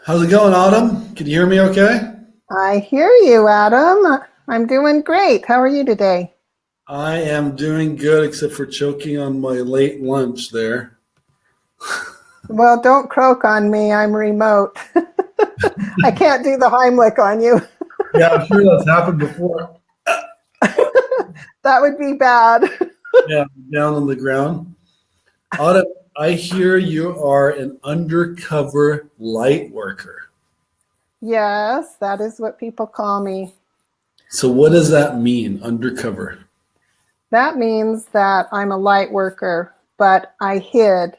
How's it going, Autumn? Can you hear me okay? I hear you, Adam. I'm doing great. How are you today? I am doing good, except for choking on my late lunch there. Well, don't croak on me. I'm remote. I can't do the Heimlich on you. Yeah, I'm sure that's happened before. That would be bad. Yeah, down on the ground. Autumn, I hear you are an undercover light worker. Yes, that is what people call me. So what does that mean, undercover? That means that I'm a light worker, but I hid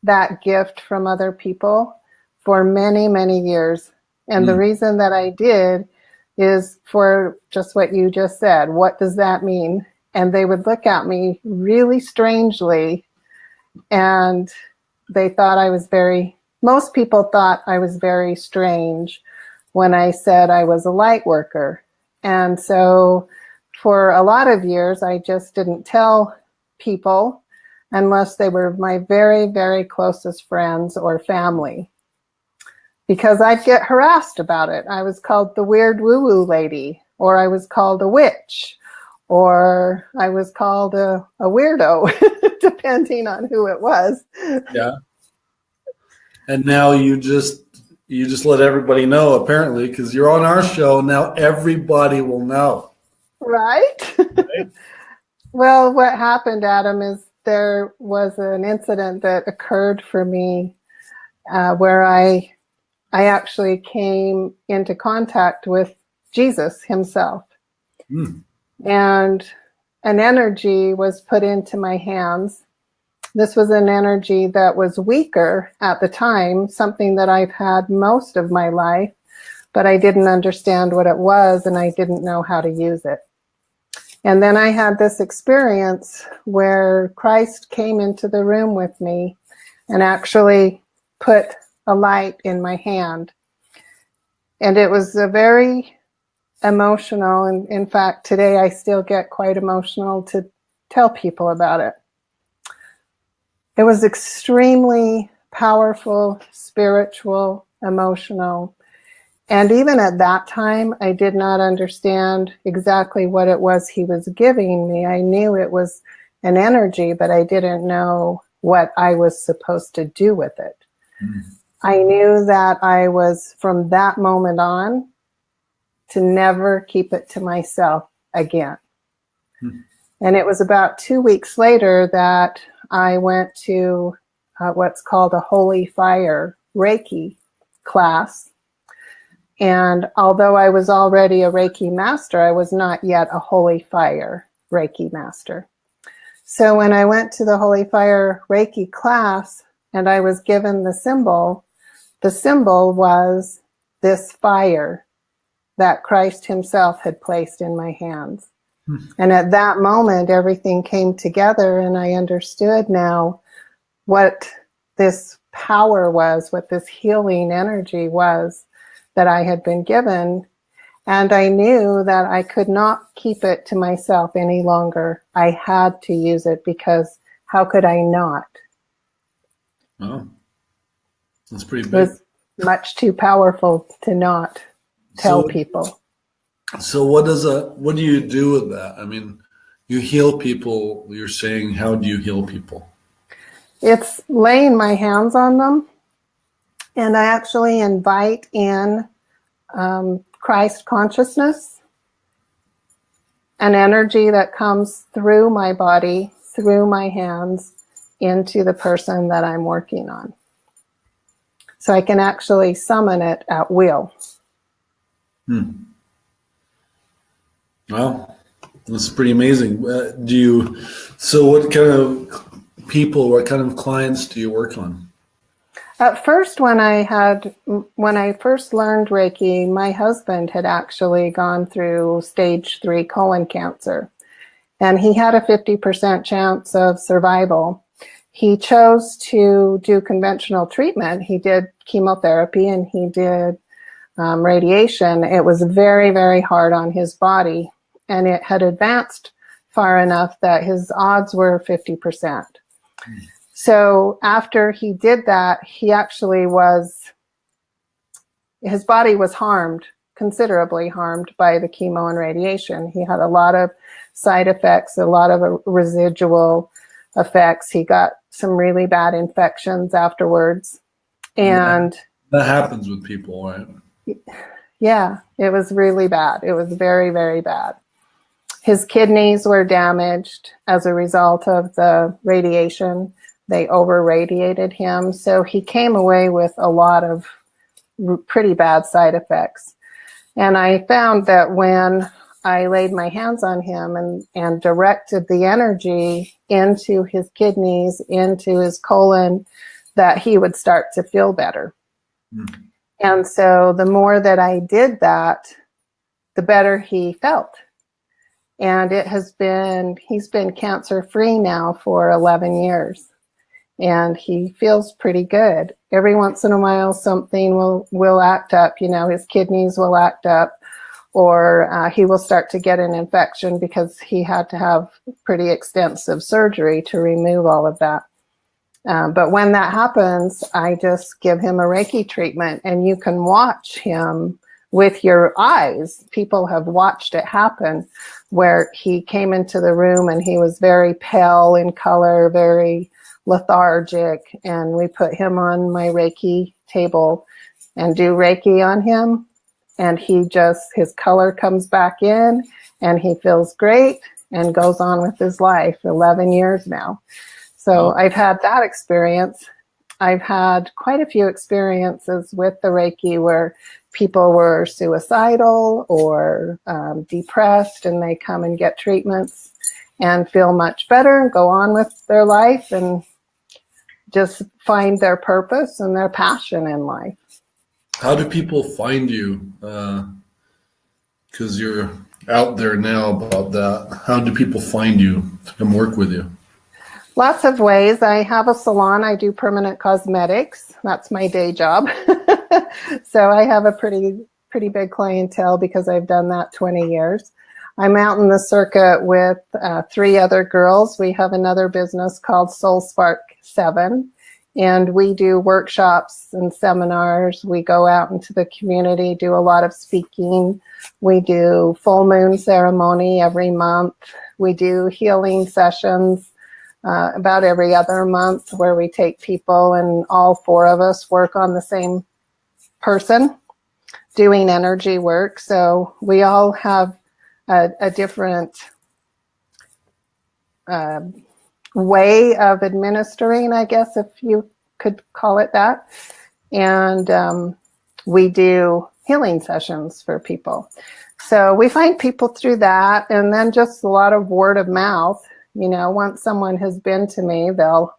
that gift from other people for many, many years. And the Hmm. reason that I did is for just what you just said. What does that mean? And they would look at me really strangely, and they thought most people thought I was very strange when I said I was a light worker. And so for a lot of years, I just didn't tell people unless they were my very, very closest friends or family, because I'd get harassed about it. I was called the weird woo-woo lady, or I was called a witch, or I was called a weirdo, depending on who it was. Yeah. And now you just let everybody know, apparently, because you're on our show. Now everybody will know. Right? Right? Well, what happened, Adam, is there was an incident that occurred for me where I actually came into contact with Jesus himself. Hmm. And an energy was put into my hands. This was an energy that was weaker at the time, something that I've had most of my life, but I didn't understand what it was and I didn't know how to use it. And then I had this experience where Christ came into the room with me and actually put a light in my hand. And it was a very emotional, and in fact, today I still get quite emotional to tell people about it. It was extremely powerful, spiritual, emotional. And even at that time, I did not understand exactly what it was he was giving me. I knew it was an energy, but I didn't know what I was supposed to do with it. I knew that I was, from that moment on, to never keep it to myself again. Hmm. And it was about 2 weeks later that I went to what's called a Holy Fire Reiki class. And although I was already a Reiki master, I was not yet a Holy Fire Reiki master. So when I went to the Holy Fire Reiki class and I was given the symbol was this fire that Christ himself had placed in my hands. And at that moment, everything came together and I understood now what this power was, what this healing energy was that I had been given. And I knew that I could not keep it to myself any longer. I had to use it, because how could I not? Oh, that's pretty It big. was much too powerful to not tell So people. So what do you do with that? I mean, you heal people, you're saying, how do you heal people? It's laying my hands on them, and I actually invite in Christ consciousness, an energy that comes through my body, through my hands, into the person that I'm working on. So I can actually summon it at will. Hmm. Well, that's pretty amazing. So what kind of people, what kind of clients do you work on? At first, when I first learned Reiki, my husband had actually gone through stage 3 colon cancer, and he had a 50% chance of survival. He chose to do conventional treatment. He did chemotherapy and he did radiation. It was very, very hard on his body, and it had advanced far enough that his odds were 50%. So after he did that, he actually was his body was harmed, considerably harmed by the chemo and radiation. He had a lot of side effects, a lot of residual effects. He got some really bad infections afterwards. And that happens with people, right? Yeah, it was really bad. It was very, very bad. His kidneys were damaged as a result of the radiation. They over-radiated him. So he came away with a lot of pretty bad side effects. And I found that when I laid my hands on him and directed the energy into his kidneys, into his colon, that he would start to feel better. Mm. And so the more that I did that, the better he felt. And he's been cancer-free now for 11 years. And he feels pretty good. Every once in a while, something will act up. His kidneys will act up, or he will start to get an infection because he had to have pretty extensive surgery to remove all of that. But when that happens, I just give him a Reiki treatment, and you can watch him with your eyes. People have watched it happen, where he came into the room and he was very pale in color, very lethargic, and we put him on my Reiki table and do Reiki on him, and his color comes back in, and he feels great and goes on with his life. 11 years now. So I've had that experience. I've had quite a few experiences with the Reiki where people were suicidal or depressed, and they come and get treatments and feel much better and go on with their life and just find their purpose and their passion in life. How do people find you? Because you're out there now about that. How do people find you to come work with you? Lots of ways. I have a salon. I do permanent cosmetics. That's my day job. So I have a pretty big clientele because I've done that 20 years. I'm out in the circuit with 3 other girls. We have another business called Soul Spark 7, and we do workshops and seminars. We go out into the community, do a lot of speaking. We do full moon ceremony every month. We do healing sessions about every other month, where we take people and all 4 of us work on the same person doing energy work. So we all have a different way of administering, I guess, if you could call it that. And we do healing sessions for people. So we find people through that, and then just a lot of word of mouth. Once someone has been to me, they'll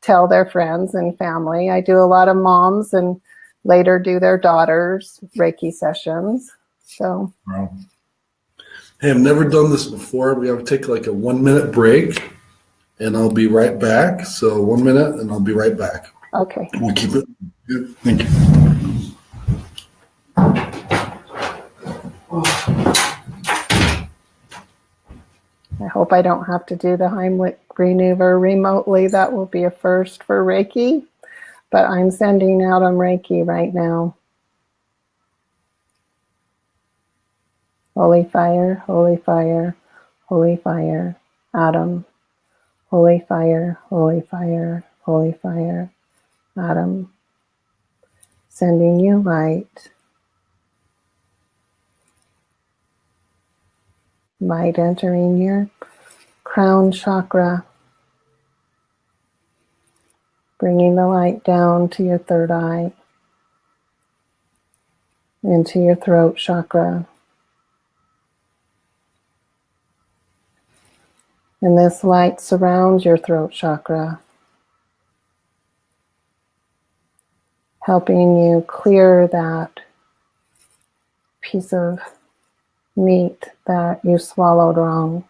tell their friends and family. I do a lot of moms and later do their daughters' Reiki sessions. So. Wow. Hey, I've never done this before. We have to take like a 1-minute break, and I'll be right back. So 1 minute, and I'll be right back. Okay. We'll keep it. Good. Thank you. I hope I don't have to do the Heimlich maneuver remotely. That will be a first for Reiki, but I'm sending out on Reiki right now. Holy fire, holy fire, holy fire, Adam. Holy fire, holy fire, holy fire, Adam. Sending you light. Light entering your crown chakra. Bringing the light down to your 3rd eye. Into your throat chakra. And this light surrounds your throat chakra, helping you clear that piece of meat that you swallowed wrong.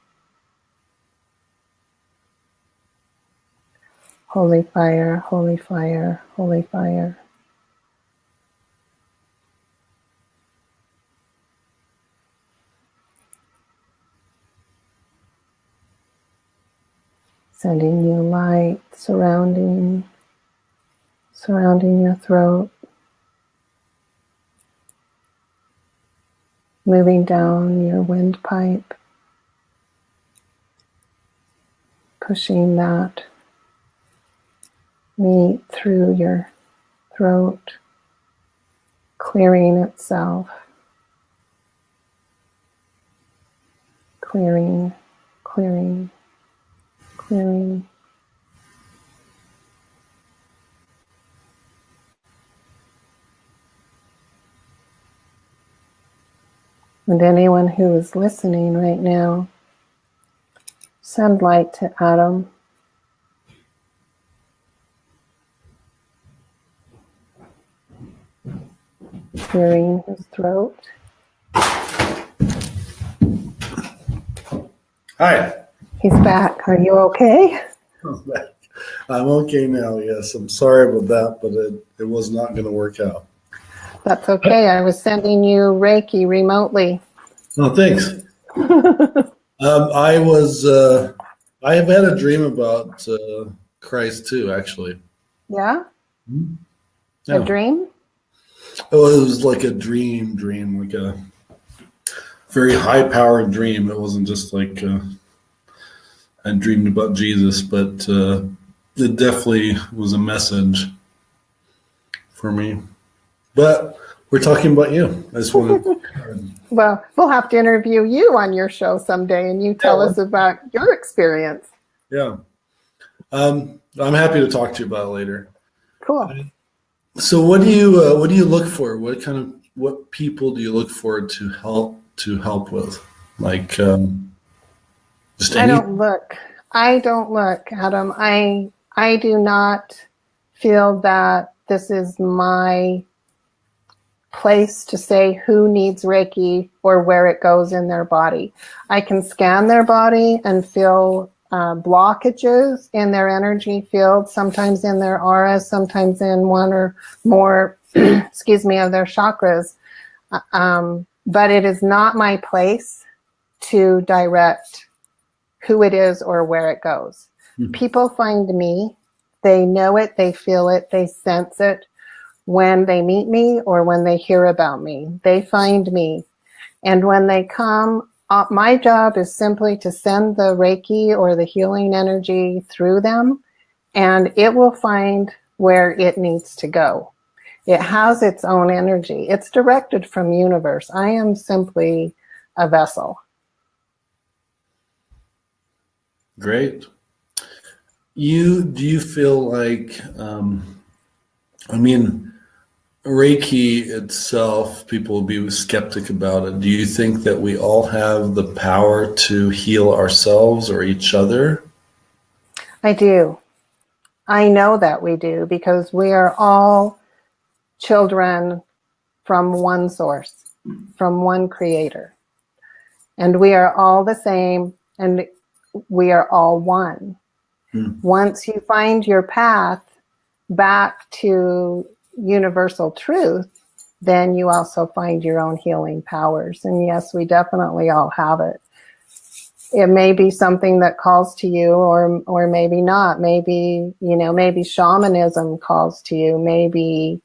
Holy fire, holy fire, holy fire. Sending you light, surrounding your throat. moving down your windpipe, pushing that meat through your throat, clearing itself, clearing, clearing, clearing. And anyone who is listening right now, send light to Adam. Clearing his throat. Hi. He's back. Are you okay? I'm back. I'm okay now, yes. I'm sorry about that, but it was not going to work out. That's okay. I was sending you Reiki remotely. Oh, thanks. I have had a dream about Christ too, actually. Yeah? Yeah. A dream? Oh, it was like a dream, like a very high-powered dream. It wasn't just like I dreamed about Jesus, but it definitely was a message for me. But we're talking about you. I just wanted Well, we'll have to interview you on your show someday, and you tell us about your experience. Yeah. I'm happy to talk to you about it later. Cool. So what do you look for? What people do you look for to help with? Like just I don't look, Adam. I do not feel that this is my place to say who needs Reiki or where it goes in their body. I can scan their body and feel blockages in their energy field, sometimes in their auras, sometimes in one or more, excuse me, of their chakras. But it is not my place to direct who it is or where it goes. Mm-hmm. People find me, they know it, they feel it, they sense it when they meet me or when they hear about me. They find me. And when they come, my job is simply to send the Reiki or the healing energy through them, and it will find where it needs to go. It has its own energy. It's directed from universe. I am simply a vessel. Great. Do you feel like, Reiki itself, people will be skeptic about it. Do you think that we all have the power to heal ourselves or each other? I do. I know that we do, because we are all children from one source, from one creator. And we are all the same, and we are all one. Once you find your path back to universal truth, then you also find your own healing powers. And yes, we definitely all have it. It may be something that calls to you, or maybe not. Maybe, maybe shamanism calls to you. Maybe,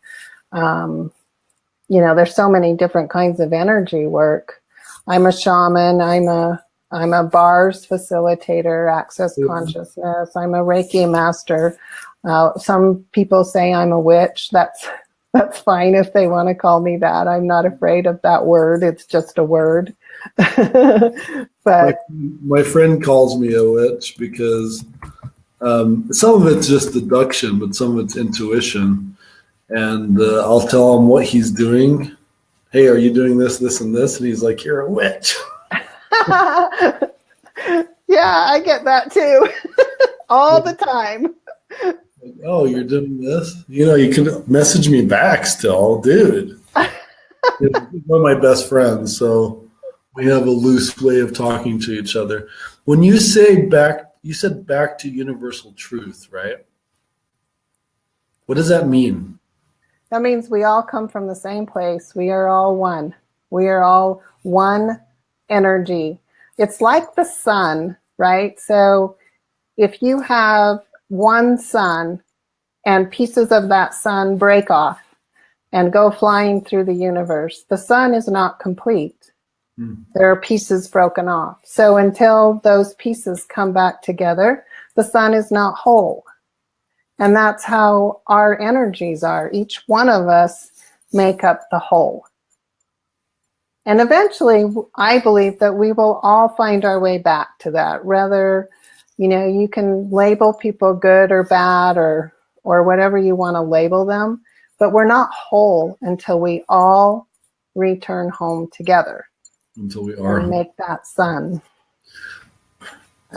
there's so many different kinds of energy work. I'm a shaman. I'm a bars facilitator, access consciousness. I'm a Reiki master. Some people say I'm a witch. That's fine if they want to call me that. I'm not afraid of that word. It's just a word. But my friend calls me a witch because some of it's just deduction, but some of it's intuition. And I'll tell him what he's doing. Hey, are you doing this, this, and this? And he's like, you're a witch. Yeah, I get that too. All the time. Oh, you're doing this? You can message me back still, dude. He's one of my best friends, so we have a loose way of talking to each other. When you say back, you said back to universal truth, right? What does that mean? That means we all come from the same place. We are all one. We are all one energy. It's like the sun, right? So if you have one sun and pieces of that sun break off and go flying through the universe, the sun is not complete. There are pieces broken off. So until those pieces come back together, the sun is not whole. And that's how our energies are. Each one of us make up the whole. And eventually, I believe that we will all find our way back to that. Rather, you can label people good or bad or whatever you want to label them, but we're not whole until we all return home together. Until we are. And make that sun.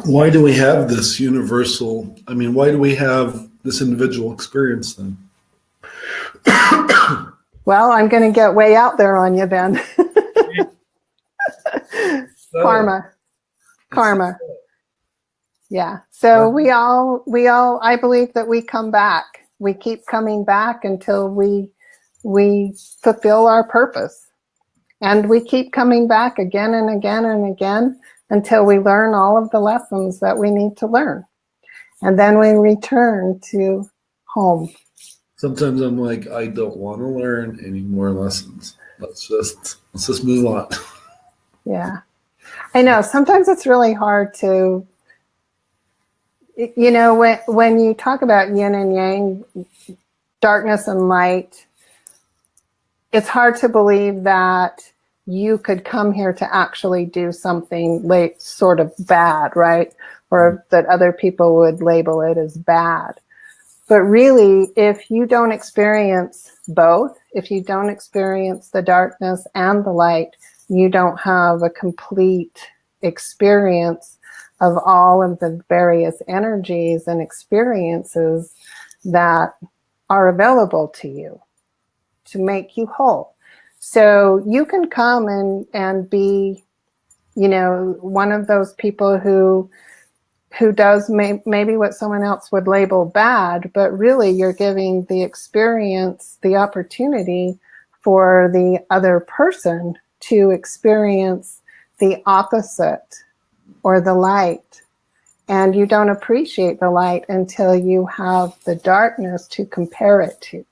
Why do we have this universal, why do we have this individual experience then? Well, I'm going to get way out there on you then. Karma. Yeah. So we all, I believe that we come back. We keep coming back until we fulfill our purpose. And we keep coming back again and again and again until we learn all of the lessons that we need to learn. And then we return to home. Sometimes I'm like, I don't want to learn any more lessons. Let's just move on. Yeah. I know. Sometimes it's really hard to, when you talk about yin and yang, darkness and light, it's hard to believe that you could come here to actually do something like sort of bad, right? Or that other people would label it as bad. But really, if you don't experience both, if you don't experience the darkness and the light, you don't have a complete experience of all of the various energies and experiences that are available to you to make you whole. So you can come and be, one of those people who does maybe what someone else would label bad, but really you're giving the experience, the opportunity for the other person to experience the opposite or the light. And you don't appreciate the light until you have the darkness to compare it to.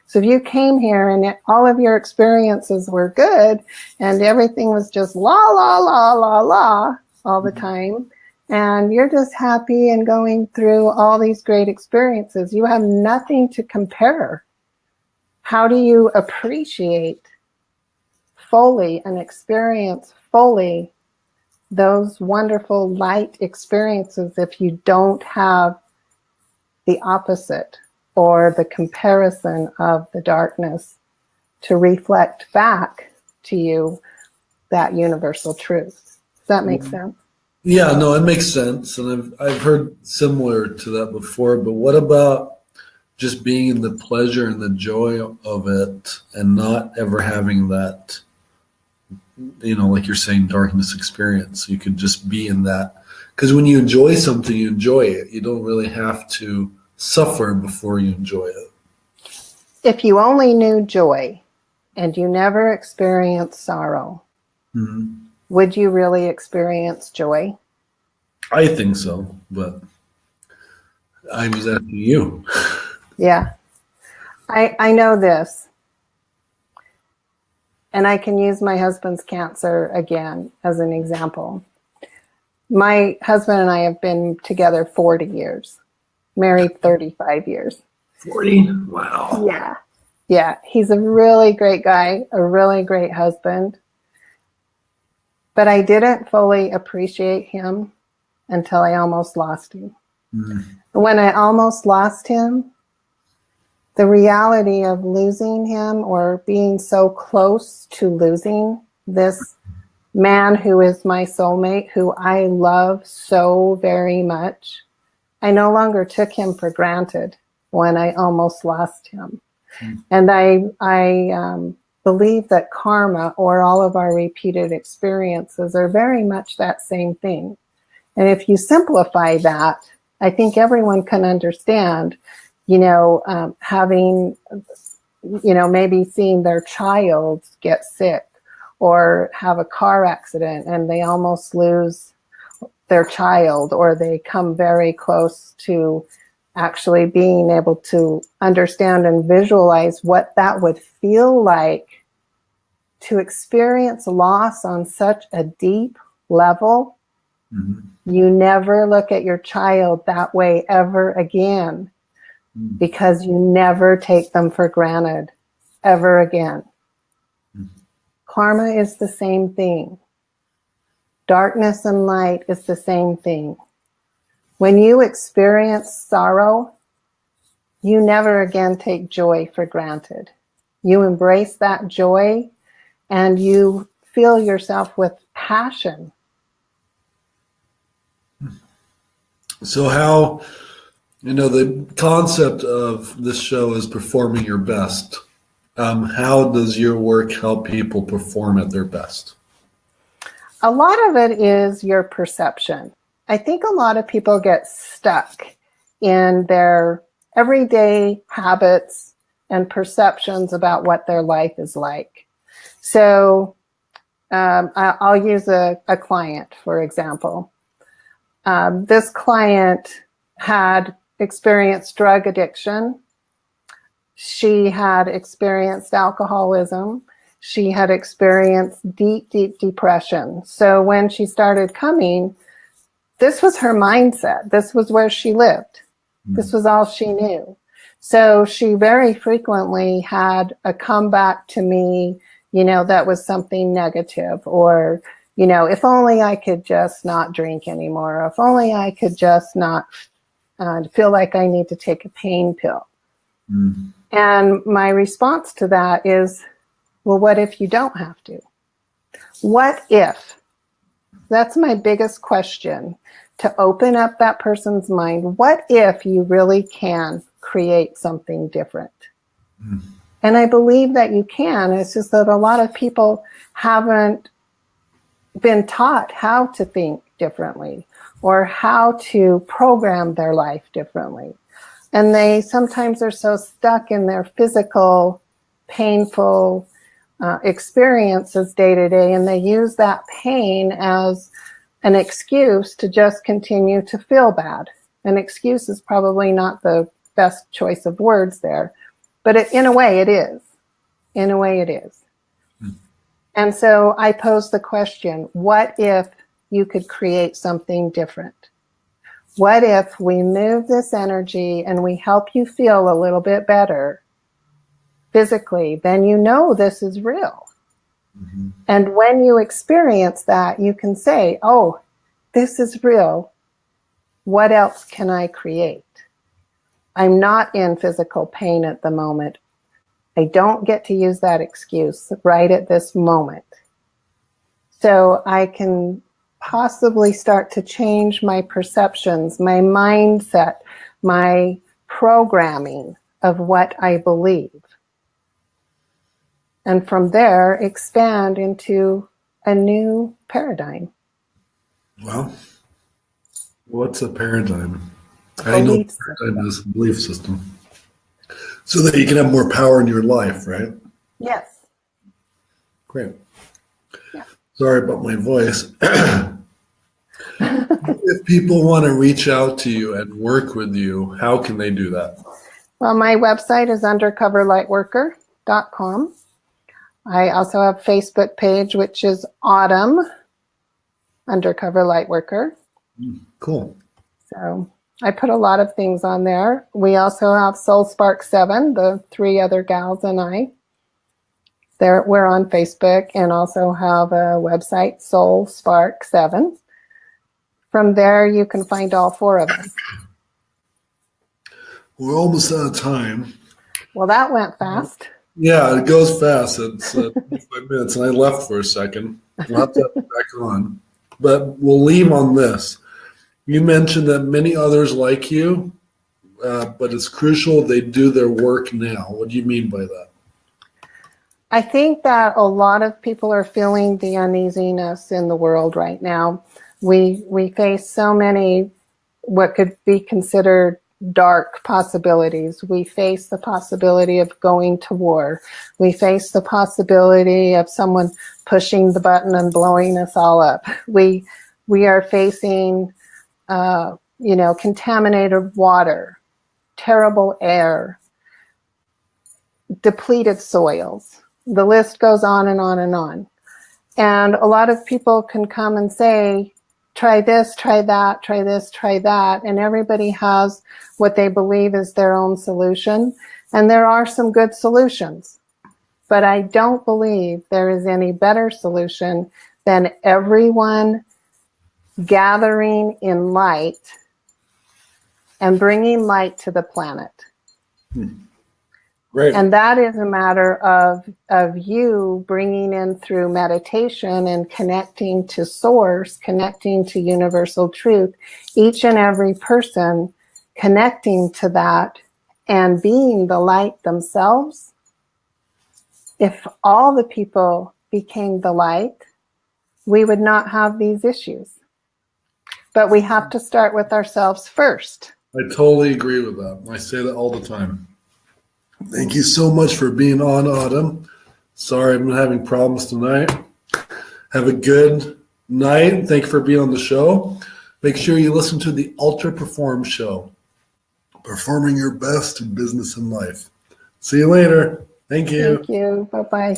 So if you came here and all of your experiences were good and everything was just la, la, la, la, la all the time, and you're just happy and going through all these great experiences, you have nothing to compare. How do you appreciate fully and experience fully those wonderful light experiences if you don't have the opposite or the comparison of the darkness to reflect back to you that universal truth? Does that make sense? Yeah, no, it makes sense. And I've heard similar to that before, but what about just being in the pleasure and the joy of it and not ever having that, like you're saying, darkness experience? You could just be in that. Because when you enjoy something, you enjoy it. You don't really have to suffer before you enjoy it. If you only knew joy and you never experienced sorrow, would you really experience joy? I think so, but I was asking you. Yeah. I know this. And I can use my husband's cancer again as an example. My husband and I have been together 40 years, married 35 years. 40? Wow. Yeah. Yeah. He's a really great guy, a really great husband. But I didn't fully appreciate him until I almost lost him. When I almost lost him, the reality of losing him or being so close to losing this man who is my soulmate, who I love so very much, I no longer took him for granted when I almost lost him. And I believe that karma, or all of our repeated experiences, are very much that same thing. And if you simplify that, I think everyone can understand, having, maybe seeing their child get sick or have a car accident and they almost lose their child, or they come very close to actually being able to understand and visualize what that would feel like to experience loss on such a deep level, you never look at your child that way ever again, because you never take them for granted ever again. Karma is the same thing. Darkness and light is the same thing. When you experience sorrow, you never again take joy for granted. You embrace that joy and you fill yourself with passion. So how, the concept of this show is performing your best. How does your work help people perform at their best? A lot of it is your perception. I think a lot of people get stuck in their everyday habits and perceptions about what their life is like. So I'll use a client, for example. This client had experienced drug addiction. She had experienced alcoholism. She had experienced deep, deep depression. So when she started coming, this was her mindset. This was where she lived. This was all she knew. So she very frequently had a comeback to me, that was something negative, or, if only I could just not drink anymore, or if only I could just not feel like I need to take a pain pill. And my response to that is, well, what if you don't have to? What if? That's my biggest question, to open up that person's mind. What if you really can create something different? And I believe that you can. It's just that a lot of people haven't been taught how to think differently or how to program their life differently. And they sometimes are so stuck in their physical, painful experiences day to day, and they use that pain as an excuse to just continue to feel bad. An excuse is probably not the best choice of words there, but in a way it is. In a way it is. And so I pose the question, what if you could create something different? What if we move this energy and we help you feel a little bit better physically? Then you know this is real. And when you experience that, you can say, oh, this is real. What else can I create? I'm not in physical pain at the moment. I don't get to use that excuse right at this moment. So I can possibly start to change my perceptions, my mindset, my programming of what I believe. And from there, expand into a new paradigm. Well, what's a paradigm? I know paradigm is a belief system. So that you can have more power in your life, right? Yes. Great. Yeah. Sorry about my voice. If people want to reach out to you and work with you, how can they do that? Well, my website is undercoverlightworker.com. I also have a Facebook page, which is Autumn Undercover Lightworker. Cool. So I put a lot of things on there. We also have Soul Spark 7, the 3 other gals and I. We're on Facebook, and also have a website, Soul Spark 7. From there, you can find all 4 of us. We're almost out of time. Well, that went fast. Yeah, it goes fast. It's 25 minutes, and I left for a second. We'll have to have it back on. But we'll leave on this. You mentioned that many others like you, but it's crucial they do their work now. What do you mean by that? I think that a lot of people are feeling the uneasiness in the world right now. We face so many what could be considered dark possibilities. We face the possibility of going to war. We face the possibility of someone pushing the button and blowing us all up. We are facing contaminated water, terrible air, depleted soils. The list goes on and on and on. And a lot of people can come and say, try this, try that, try this, try that. And everybody has what they believe is their own solution. And there are some good solutions. But I don't believe there is any better solution than everyone gathering in light and bringing light to the planet. Great. And that is a matter of you bringing in through meditation and connecting to source, connecting to universal truth, each and every person connecting to that and being the light themselves. If all the people became the light, we would not have these issues. But we have to start with ourselves first. I totally agree with that. I say that all the time. Thank you so much for being on, Autumn. Sorry I've been having problems tonight. Have a good night. Thank you for being on the show. Make sure you listen to the Ultra Perform Show. Performing your best in business and life. See you later. Thank you. Thank you. Bye-bye.